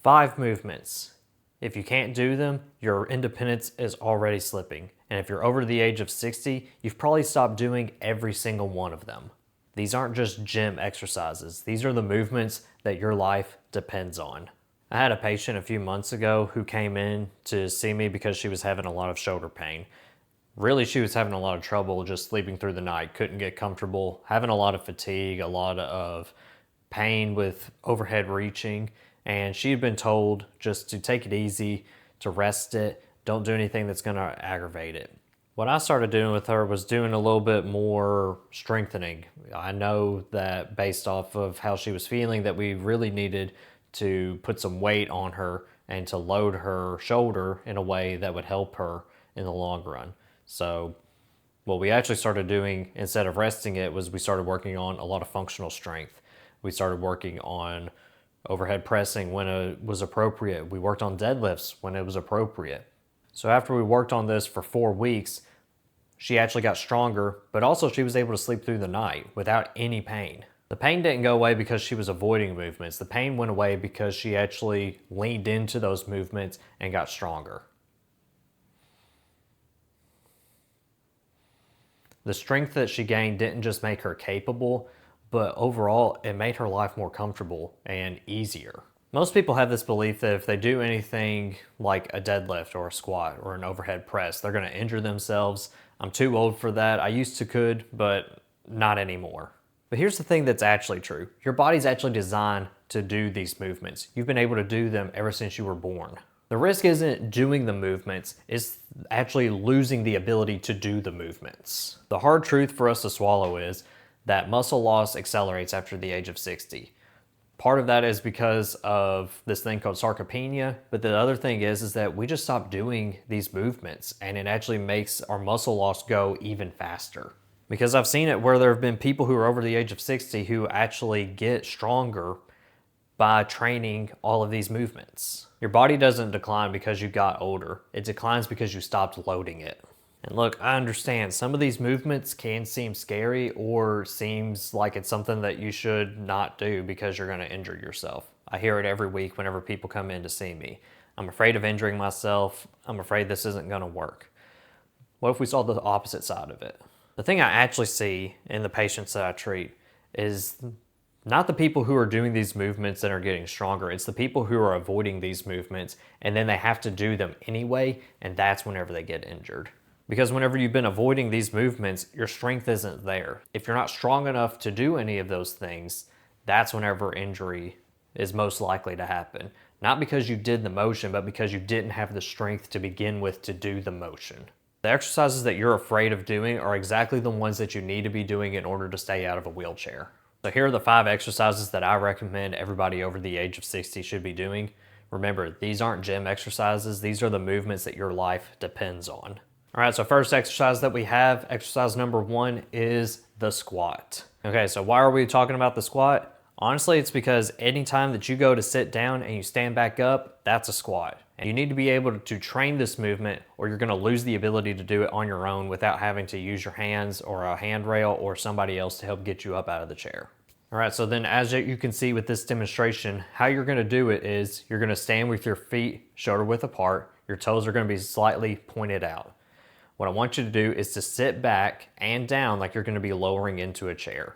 5 movements. If you can't do them, your independence is already slipping. And if you're over the age of 60, you've probably stopped doing every single one of them. These aren't just gym exercises. These are the movements that your life depends on. I had a patient a few months ago who came in to see me because she was having a lot of shoulder pain. Really, she was having a lot of trouble just sleeping through the night, couldn't get comfortable, having a lot of fatigue, a lot of pain with overhead reaching, and she had been told just to take it easy, to rest it, don't do anything that's going to aggravate it. What I started doing with her was doing a little bit more strengthening. I know that based off of how she was feeling that we really needed to put some weight on her and to load her shoulder in a way that would help her in the long run. So what we actually started doing instead of resting it was we started working on a lot of functional strength. We started working on overhead pressing when it was appropriate. We worked on deadlifts when it was appropriate. So after we worked on this for 4 weeks, she actually got stronger, but also she was able to sleep through the night without any pain. The pain didn't go away because she was avoiding movements. The pain went away because she actually leaned into those movements and got stronger. The strength that she gained didn't just make her capable, but overall it made her life more comfortable and easier. Most people have this belief that if they do anything like a deadlift or a squat or an overhead press, they're going to injure themselves. I'm too old for that. I used to could, but not anymore. But here's the thing that's actually true. Your body's actually designed to do these movements. You've been able to do them ever since you were born. The risk isn't doing the movements, it's actually losing the ability to do the movements. The hard truth for us to swallow is that muscle loss accelerates after the age of 60. Part of that is because of this thing called sarcopenia, but the other thing is that we just stop doing these movements and it actually makes our muscle loss go even faster. Because I've seen it where there have been people who are over the age of 60 who actually get stronger by training all of these movements. Your body doesn't decline because you got older. It declines because you stopped loading it. And look, I understand some of these movements can seem scary or seems like it's something that you should not do because you're going to injure yourself. I hear it every week whenever people come in to see me. I'm afraid of injuring myself. I'm afraid this isn't going to work. What if we saw the opposite side of it? The thing I actually see in the patients that I treat is not the people who are doing these movements that are getting stronger. It's the people who are avoiding these movements and then they have to do them anyway, and that's whenever they get injured. Because whenever you've been avoiding these movements, your strength isn't there. If you're not strong enough to do any of those things, that's whenever injury is most likely to happen. Not because you did the motion, but because you didn't have the strength to begin with to do the motion. The exercises that you're afraid of doing are exactly the ones that you need to be doing in order to stay out of a wheelchair. So here are the 5 exercises that I recommend everybody over the age of 60 should be doing. Remember, these aren't gym exercises. These are the movements that your life depends on. All right, so first exercise that we have, exercise number 1 is the squat. Okay, so why are we talking about the squat? Honestly, it's because anytime that you go to sit down and you stand back up, that's a squat. And you need to be able to train this movement or you're gonna lose the ability to do it on your own without having to use your hands or a handrail or somebody else to help get you up out of the chair. All right, so then as you can see with this demonstration, how you're gonna do it is you're gonna stand with your feet shoulder width apart. Your toes are gonna be slightly pointed out. What I want you to do is to sit back and down like you're going to be lowering into a chair.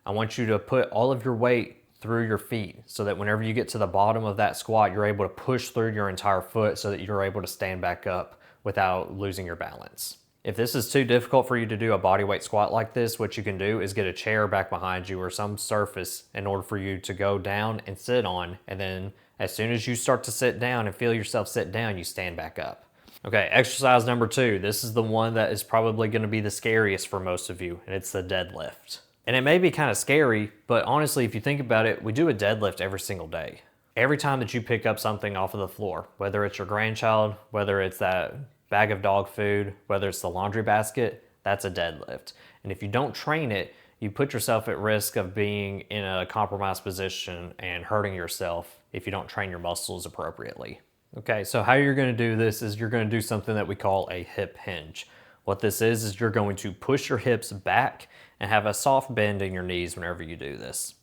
I want you to put all of your weight through your feet so that whenever you get to the bottom of that squat, you're able to push through your entire foot so that you're able to stand back up without losing your balance. If this is too difficult for you to do a bodyweight squat like this, what you can do is get a chair back behind you or some surface in order for you to go down and sit on. And then as soon as you start to sit down and feel yourself sit down, you stand back up. Okay, exercise number 2. This is the one that is probably going to be the scariest for most of you, and it's the deadlift. And it may be kind of scary, but honestly, if you think about it, we do a deadlift every single day. Every time that you pick up something off of the floor, whether it's your grandchild, whether it's that bag of dog food, whether it's the laundry basket, that's a deadlift. And if you don't train it, you put yourself at risk of being in a compromised position and hurting yourself if you don't train your muscles appropriately. Okay, so how you're gonna do this is you're gonna do something that we call a hip hinge. What this is you're going to push your hips back and have a soft bend in your knees whenever you do this.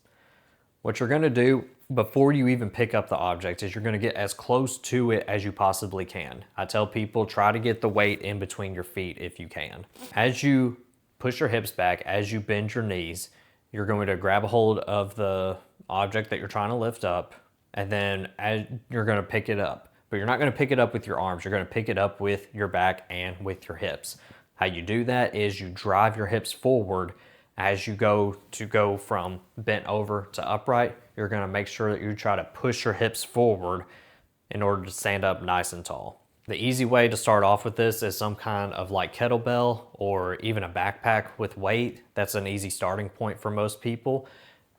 What you're gonna do before you even pick up the object is you're going to get as close to it as you possibly can. I tell people try to get the weight in between your feet if you can. As you push your hips back, as you bend your knees, you're going to grab a hold of the object that you're trying to lift up, and then as you're going to pick it up. But you're not going to pick it up with your arms. You're going to pick it up with your back and with your hips. How you do that is you drive your hips forward as you go from bent over to upright. You're going to make sure that you try to push your hips forward in order to stand up nice and tall. The easy way to start off with this is some kind of like kettlebell or even a backpack with weight. That's an easy starting point for most people.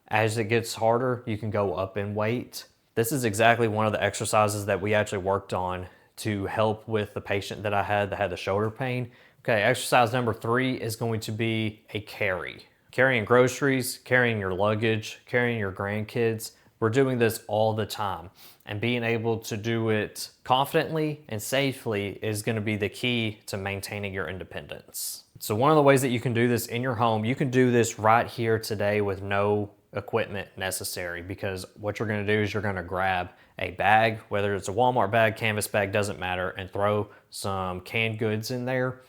As it gets harder, you can go up in weight. This is exactly one of the exercises that we actually worked on to help with the patient that I had that had the shoulder pain. Okay, exercise number 3 is going to be a carry. Carrying groceries, carrying your luggage, carrying your grandkids. We're doing this all the time. And being able to do it confidently and safely is going to be the key to maintaining your independence. So one of the ways that you can do this in your home, you can do this right here today with no equipment necessary, because what you're going to do is you're going to grab a bag, whether it's a Walmart bag, canvas bag, doesn't matter, and throw some canned goods in there.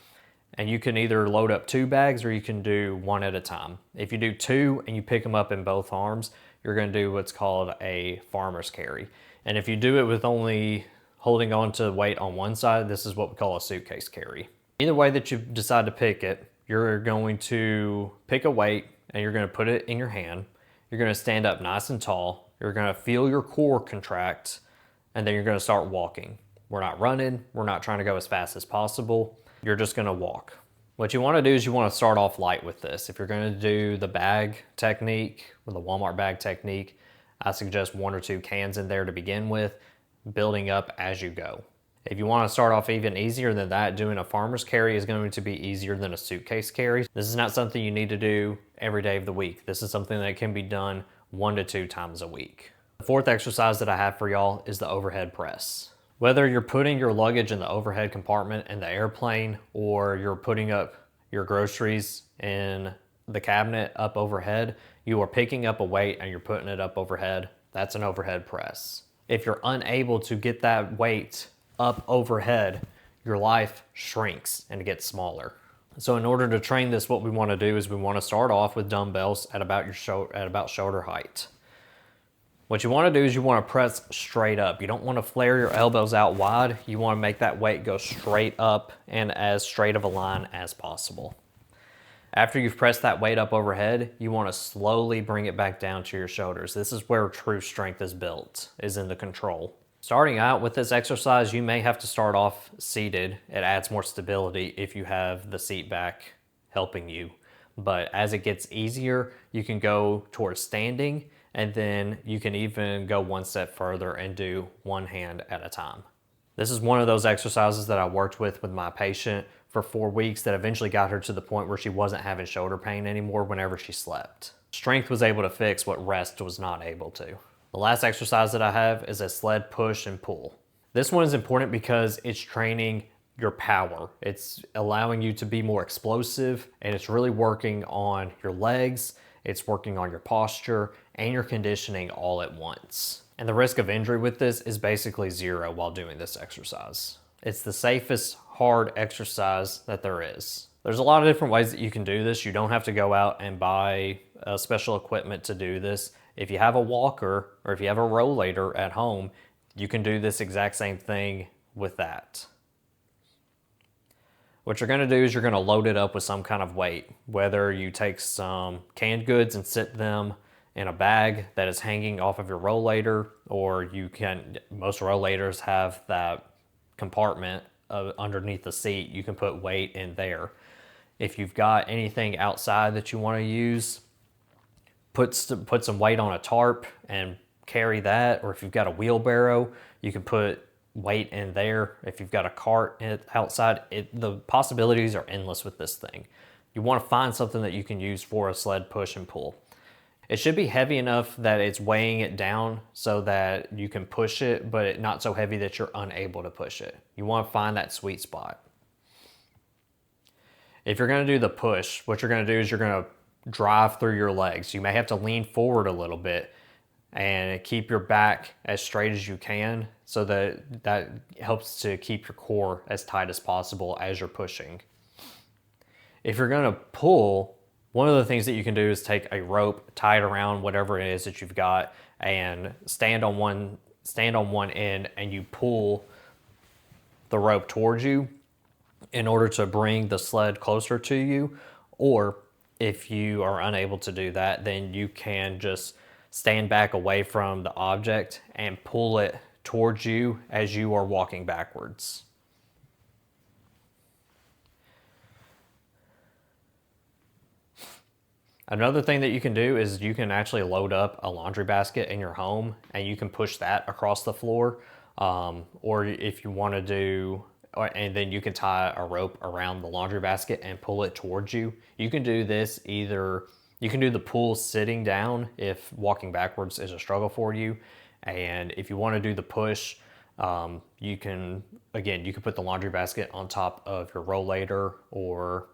And you can either load up 2 bags or you can do 1 at a time. If you do 2 and you pick them up in both arms, you're going to do what's called a farmer's carry. And if you do it with only holding on to weight on one side, this is what we call a suitcase carry. Either way that you decide to pick it, you're going to pick a weight and you're going to put it in your hand. You're going to stand up nice and tall. You're going to feel your core contract, and then you're going to start walking. We're not running. We're not trying to go as fast as possible. You're just going to walk. What you want to do is you want to start off light with this. If you're going to do the bag technique, or the Walmart bag technique, I suggest 1 or 2 cans in there to begin with, building up as you go. If you want to start off even easier than that, doing a farmer's carry is going to be easier than a suitcase carry. This is not something you need to do every day of the week. This is something that can be done 1 to 2 times a week. The 4th exercise that I have for y'all is the overhead press. Whether you're putting your luggage in the overhead compartment in the airplane or you're putting up your groceries in the cabinet up overhead, you are picking up a weight and you're putting it up overhead. That's an overhead press. If you're unable to get that weight up overhead, your life shrinks and it gets smaller. So in order to train this, what we want to do is we want to start off with dumbbells at about shoulder height. What you want to do is you want to press straight up. You don't want to flare your elbows out wide. You want to make that weight go straight up and as straight of a line as possible. After you've pressed that weight up overhead, you want to slowly bring it back down to your shoulders. This is where true strength is built, is in the control. Starting out with this exercise, you may have to start off seated. It adds more stability if you have the seat back helping you. But as it gets easier, you can go towards standing, and then you can even go 1 step further and do 1 hand at a time. This is one of those exercises that I worked with my patient for 4 weeks that eventually got her to the point where she wasn't having shoulder pain anymore whenever she slept. Strength was able to fix what rest was not able to. The last exercise that I have is a sled push and pull. This one is important because it's training your power. It's allowing you to be more explosive, and it's really working on your legs, it's working on your posture, and your conditioning all at once. And the risk of injury with this is basically 0 while doing this exercise. It's the safest hard exercise that there is. There's a lot of different ways that you can do this. You don't have to go out and buy special equipment to do this. If you have a walker or if you have a rollator at home, you can do this exact same thing with that. What you're going to do is you're going to load it up with some kind of weight, whether you take some canned goods and sit them in a bag that is hanging off of your rollator, or most rollators have that compartment underneath the seat. You can put weight in there. If you've got anything outside that you want to use, put some weight on a tarp and carry that. Or if you've got a wheelbarrow, you can put weight in there. If you've got a cart outside, the possibilities are endless with this thing. You want to find something that you can use for a sled push and pull. It should be heavy enough that it's weighing it down so that you can push it, but not so heavy that you're unable to push it. You want to find that sweet spot. If you're going to do the push, what you're going to do is you're going to drive through your legs. You may have to lean forward a little bit. and keep your back as straight as you can, so that helps to keep your core as tight as possible as you're pushing. If you're gonna pull, one of the things that you can do is take a rope, tie it around whatever it is that you've got, and stand on one end, and you pull the rope towards you in order to bring the sled closer to you. Or if you are unable to do that, then you can just stand back away from the object and pull it towards you as you are walking backwards. Another thing that you can do is you can actually load up a laundry basket in your home, and you can push that across the floor. Or if you want to do, and then you can tie a rope around the laundry basket and pull it towards you. You can do this either, you can do the pull sitting down if walking backwards is a struggle for you. And if you want to do the push, you can put the laundry basket on top of your rollator or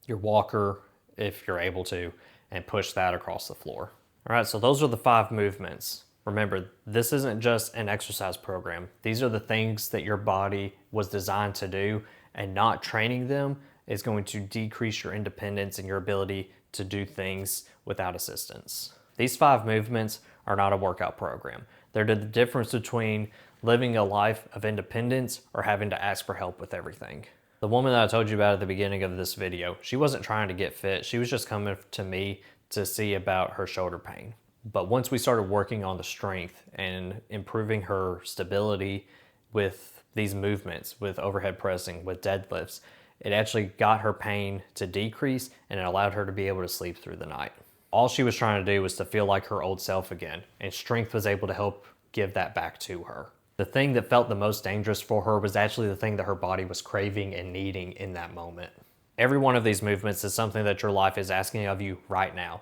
your walker if you're able to, and push that across the floor. All right, so those are the 5 movements. Remember, this isn't just an exercise program. These are the things that your body was designed to do, and not training them is going to decrease your independence and your ability to do things without assistance. These 5 movements are not a workout program. They're the difference between living a life of independence or having to ask for help with everything. The woman that I told you about at the beginning of this video, she wasn't trying to get fit. She was just coming to me to see about her shoulder pain. But once we started working on the strength and improving her stability with these movements, with overhead pressing, with deadlifts, it actually got her pain to decrease, and it allowed her to be able to sleep through the night. All she was trying to do was to feel like her old self again, and strength was able to help give that back to her. The thing that felt the most dangerous for her was actually the thing that her body was craving and needing in that moment. Every one of these movements is something that your life is asking of you right now.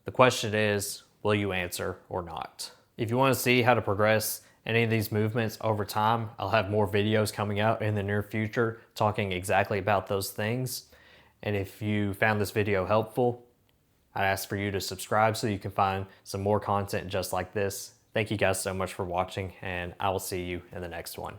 The question is, will you answer or not? If you want to see how to progress any of these movements over time, I'll have more videos coming out in the near future talking exactly about those things. And if you found this video helpful, I'd ask for you to subscribe so you can find some more content just like this. Thank you guys so much for watching, and I will see you in the next one.